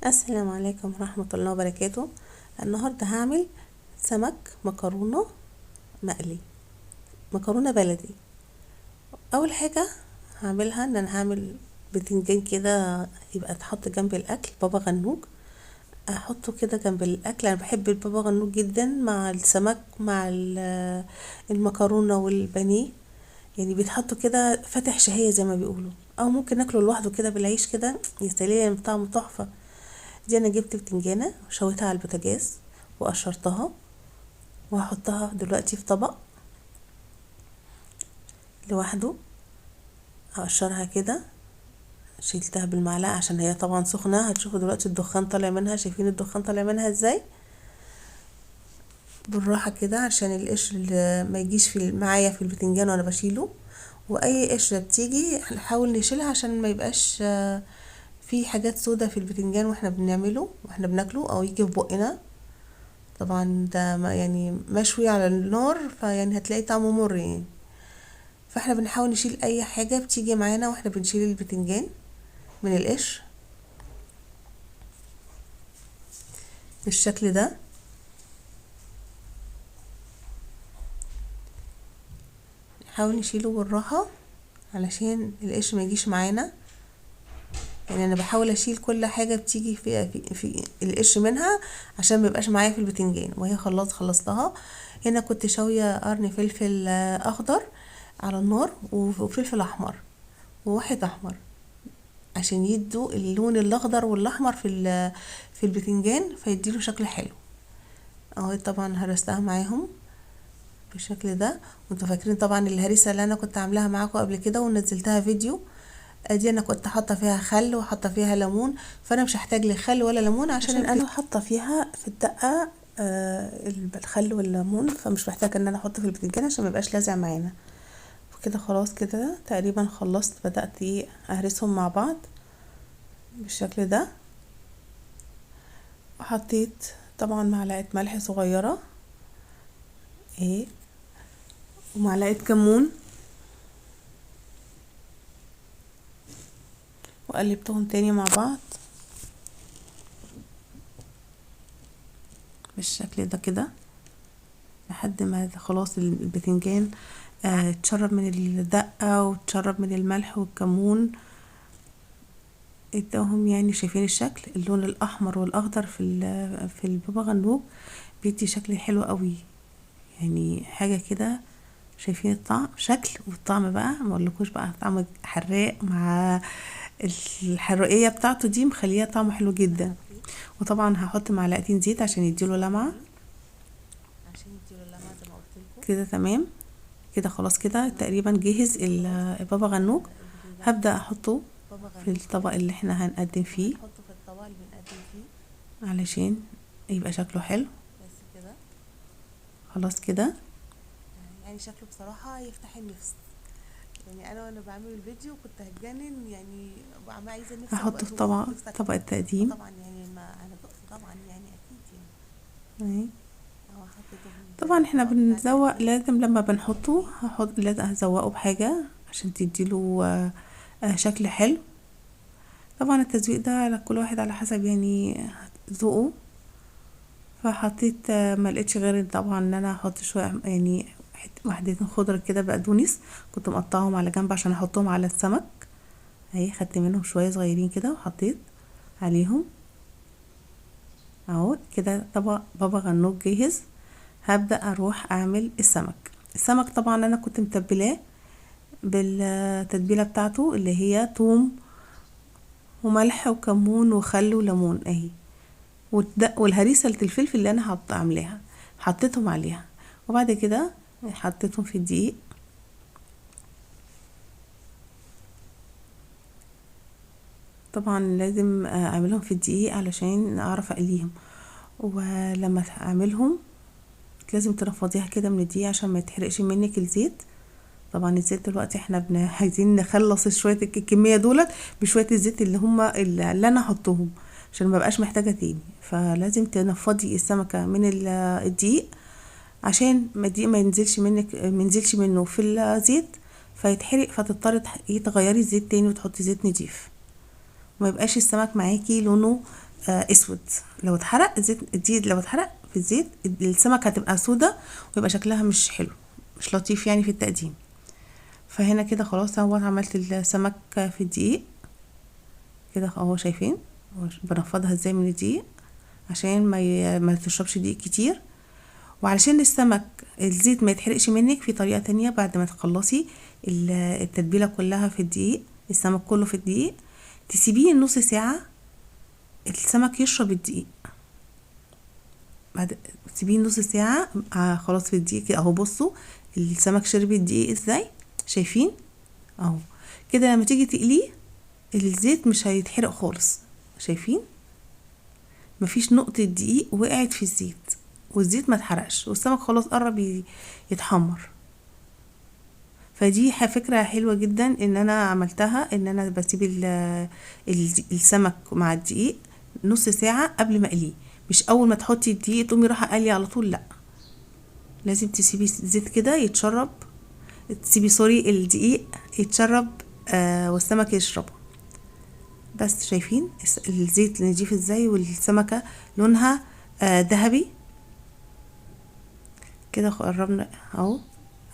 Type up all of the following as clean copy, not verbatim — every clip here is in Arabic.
السلام عليكم ورحمة الله وبركاته. النهاردة هعمل سمك مكرونة مقلي، مكرونة بلدي. اول حاجة هعملها ان انا هعمل بتنجان كده يبقى تحط جنب الاكل، بابا غنوج احطه كده جنب الاكل. انا بحب البابا غنوج جدا مع السمك مع المكرونة والبانيه، يعني بيتحطوا كده فاتح شهية زي ما بيقولوا، او ممكن ناكله لوحده كده بالعيش كده، يا سلام طعمه تحفة. دي انا جبت بتنجانة وشويتها على البوتاجاز وقشرتها، وهحطها دلوقتي في طبق لوحده. هقشرها كده، شيلتها بالمعلقة عشان هي طبعا سخنة. هتشوفوا دلوقتي الدخان طالع منها، شايفين الدخان طالع منها ازاي؟ بالراحة كده عشان القشر اللي ما يجيش معايا في البتنجان وانا بشيله. واي قشرة بتيجي نحاول نشيلها عشان ما يبقاش في حاجات سودة في البتنجان واحنا بنعمله واحنا بناكله او يجي في بقنا. طبعا ده يعني مشوي على النار، فيعني هتلاقي طعمه مر يعني. فاحنا بنحاول نشيل اي حاجة بتيجي معانا واحنا بنشيل البتنجان من القشر بالشكل ده. نحاول نشيله بالراحة علشان القشر ما يجيش معانا. يعني انا بحاول اشيل كل حاجة بتيجي في القشر منها عشان ما يبقاش معايا في البتنجان. وهي خلصتها. هنا كنت شوية قرن فلفل اخضر على النار وفلفل احمر وواحد احمر عشان يدوا اللون الاخضر والاحمر في البتنجان، فيديله شكل حلو. اهو طبعا هرستها معاهم بالشكل ده. وانتوا فاكرين طبعا الهريسه اللي انا كنت عاملاها معاكم قبل كده ونزلتها فيديو؟ ادي انا كنت حاطه فيها خل وحاطه فيها ليمون، فانا مش هحتاج لخل ولا ليمون عشان انا حاطه فيها في الدقه الخل والليمون، فمش محتاجه ان انا احط في البتنجان عشان ما يبقاش لازع معانا. وكده خلاص كده تقريبا خلصت، بدات اهرسهم مع بعض بالشكل ده. وحطيت طبعا معلقه ملح صغيره اهي، ومعلقه كمون، وقلبتهم تاني مع بعض بالشكل ده كده لحد ما خلاص البتنجان اتشرب من الدقة واتشرب من الملح والكمون. اداهم يعني شايفين الشكل، اللون الاحمر والاخضر في البابا غنوج بيدي شكل حلو قوي، يعني حاجة كده. شايفين الطعم شكل، والطعم بقى ما اقولكوش بقى، طعم حراق مع الحرقية بتاعته دي مخليه طعمه حلو جدا. وطبعا هحط معلقتين زيت عشان يديله لمعة زي ما قلت لكم كده. تمام كده خلاص كده تقريبا جهز البابا غنوج. هبدأ احطه في الطبق اللي احنا هنقدم فيه علشان يبقى شكله حلو. بس كده خلاص كده، يعني شكله بصراحة يفتح النفس. يعني انا وانا بعمل الفيديو كنت هتجنن، يعني عايزه نفسي هحطه في طبق التقديم. طبعا يعني ما انا طبعا يعني اكيد يعني طبعا احنا بنزوق، لازم لما بنحطه لازم هزوقه بحاجة عشان تديله شكل حلو. طبعا التزويق ده على كل واحد على حسب يعني ذوقه. فحطيت ما لقيتش غير طبعا ان انا احط شويه يعني وحدتين خضره كده بقدونس، كنت مقطعهم على جنب عشان احطهم على السمك اهي. خدت منهم شويه صغيرين كده وحطيت عليهم اهو كده. طبق بابا غنوج جاهز. هبدأ اروح اعمل السمك طبعا انا كنت متبلاه بالتتبيله بتاعته اللي هي توم وملح وكمون وخل وليمون اهي، والهريسه الفلفل اللي انا عاملاها حطيتهم عليها. وبعد كده حطيتهم في الدقيق. طبعا لازم اعملهم في الدقيق علشان اعرف اقليهم. ولما اعملهم لازم تنفضيها كده من الدقيق عشان ما يتحرقش منك الزيت. طبعا الزيت دلوقتي احنا عايزين نخلص شويه الكميه دولت بشويه الزيت اللي انا احطهم عشان ما بقاش محتاجه تاني. فلازم تنفضي السمكه من الدقيق عشان الدقيق ما ينزلش منه في الزيت فيتحرق، فتضطري تغيري الزيت تاني وتحطي زيت نضيف. ما يبقاش السمك معاكي لونه اسود. لو اتحرق الزيت لو اتحرق في الزيت السمك هتبقى سودة ويبقى شكلها مش حلو، مش لطيف يعني في التقديم. فهنا كده خلاص اهو عملت السمك في الدقيق كده اهو، شايفين بنفضها ازاي من الدقيق عشان ما تشربش دقيق كتير. وعلشان السمك الزيت ما يتحرقش منك، في طريقة تانية بعد ما تخلصي التتبيلة كلها في الدقيق، السمك كله في الدقيق، تسيبيه نص ساعة السمك يشرب الدقيق. بعد تسيبيه نص ساعة خلاص في الدقيق كده اهو. بصوا السمك شرب الدقيق ازاي، شايفين اهو كده. لما تيجي تقليه الزيت مش هيتحرق خالص، شايفين مفيش نقطة دقيق وقعت في الزيت، والزيت ما اتحرقش، والسمك خلاص قرب يتحمر. فدي فكرة حلوة جدا ان انا عملتها، ان انا بسيب السمك مع الدقيق نص ساعة قبل ما اقليه، مش اول ما تحطي الدقيق تقومي رايحة قلي على طول، لا لازم تسيبي الزيت كده يتشرب، تسيبي سوري الدقيق يتشرب والسمك يشربه. بس شايفين الزيت نضيف ازاي، والسمكة لونها ذهبي كده. قربنا اهو،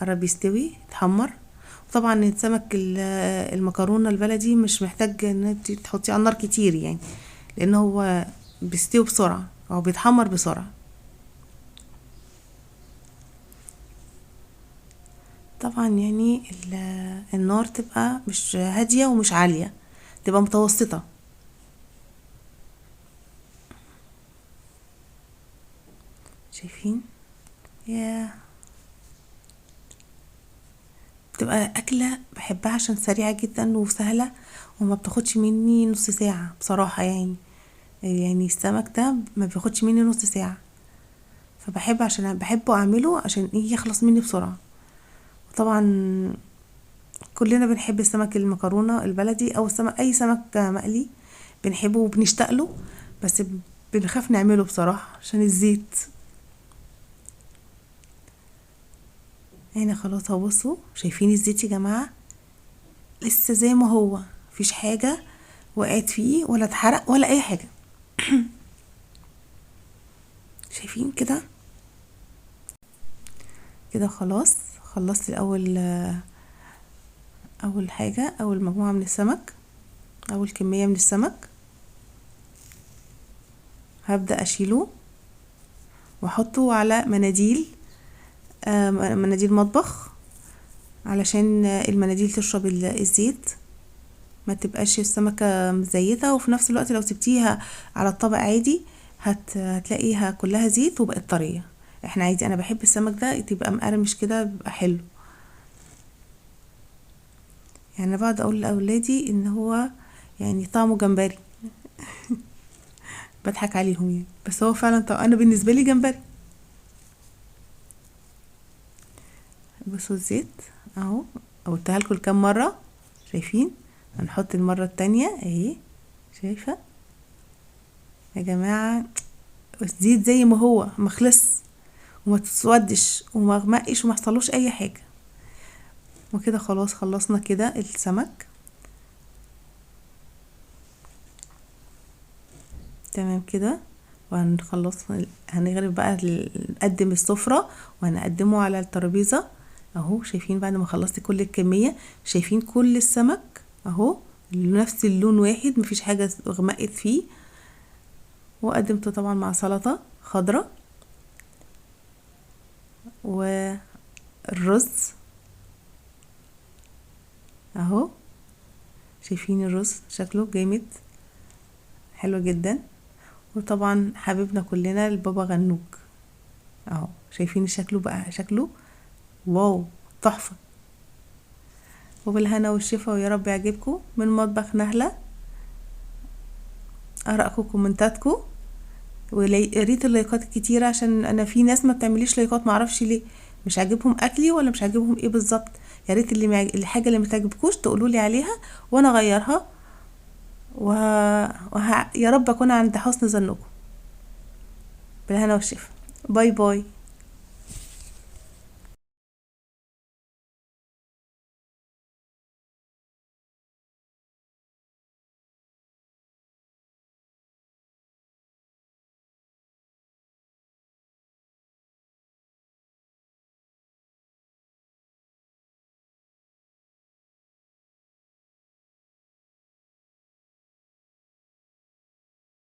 قرب يستوي يتحمر. طبعا السمك المكرونه البلدي مش محتاج ان انت تحطيه على النار كتير يعني، لان هو بيستوي بسرعه او بيتحمر بسرعه. طبعا يعني النار تبقى مش هاديه ومش عاليه، تبقى متوسطه. شايفين يا بتبقى اكله بحبها عشان سريعه جدا وسهله، وما بتاخدش مني نص ساعه بصراحه يعني السمك ده ما بياخدش مني نص ساعه، فبحب عشان بحبه اعمله عشان يخلص مني بسرعه. طبعا كلنا بنحب السمك المكرونه البلدي او السمك اي سمك مقلي بنحبه وبنشتاق له، بس بنخاف نعمله بصراحه عشان الزيت. هنا خلاص اهو، بصوا شايفين الزيت يا جماعه لسه زي ما هو، مفيش حاجه وقعت فيه ولا اتحرق ولا اي حاجه. شايفين كده كده خلاص خلصت اول حاجه، اول مجموعه من السمك، اول كميه من السمك هبدا اشيله واحطه على مناديل مناديل مطبخ، علشان المناديل تشرب الزيت، ما تبقاش السمكه مزيته، وفي نفس الوقت لو سبتيها على الطبق عادي هتلاقيها كلها زيت وبقت طريه. احنا عايزين، انا بحب السمك ده تبقى مقرمش كده، بيبقى حلو. يعني انا بقعد اقول لاولادي ان هو يعني طعمه جمبري بضحك عليهم يعني، بس هو فعلا طعم، انا بالنسبه لي جمبري. بصوا الزيت اهو، قلتها لكم كام مره، شايفين هنحط المره التانية اهي، شايفه يا جماعه الزيت زي ما هو مخلص وما تسودش وما غمقش وما حصلوش اي حاجه. وكده خلاص خلصنا كده السمك تمام كده. وهنخلص هنغرف بقى نقدم السفرة وهنقدمه على الترابيزة اهو. شايفين بعد ما خلصت كل الكمية، شايفين كل السمك اهو نفس اللون واحد، مفيش حاجة غمقت فيه. وقدمته طبعا مع سلطة خضراء والرز اهو. شايفين الرز شكله جامد حلو جدا. وطبعا حبيبنا كلنا البابا غنوج اهو، شايفين شكله بقى، شكله واو تحفة. وبالهنا والشفا، ويا رب يعجبكم من مطبخ نهلة. ارائكم كومنتاتكم، وريت اللايكات الكتيرة، عشان انا في ناس ما بتعمليش لايكات، معرفش ليه، مش عاجبهم اكلي ولا مش عاجبهم ايه بالظبط. يا ريت الحاجة اللي ما تعجبكوش تقولوا لي عليها وانا اغيرها، يا رب اكون عند حسن ظنكم. بالهنا والشفا، باي باي.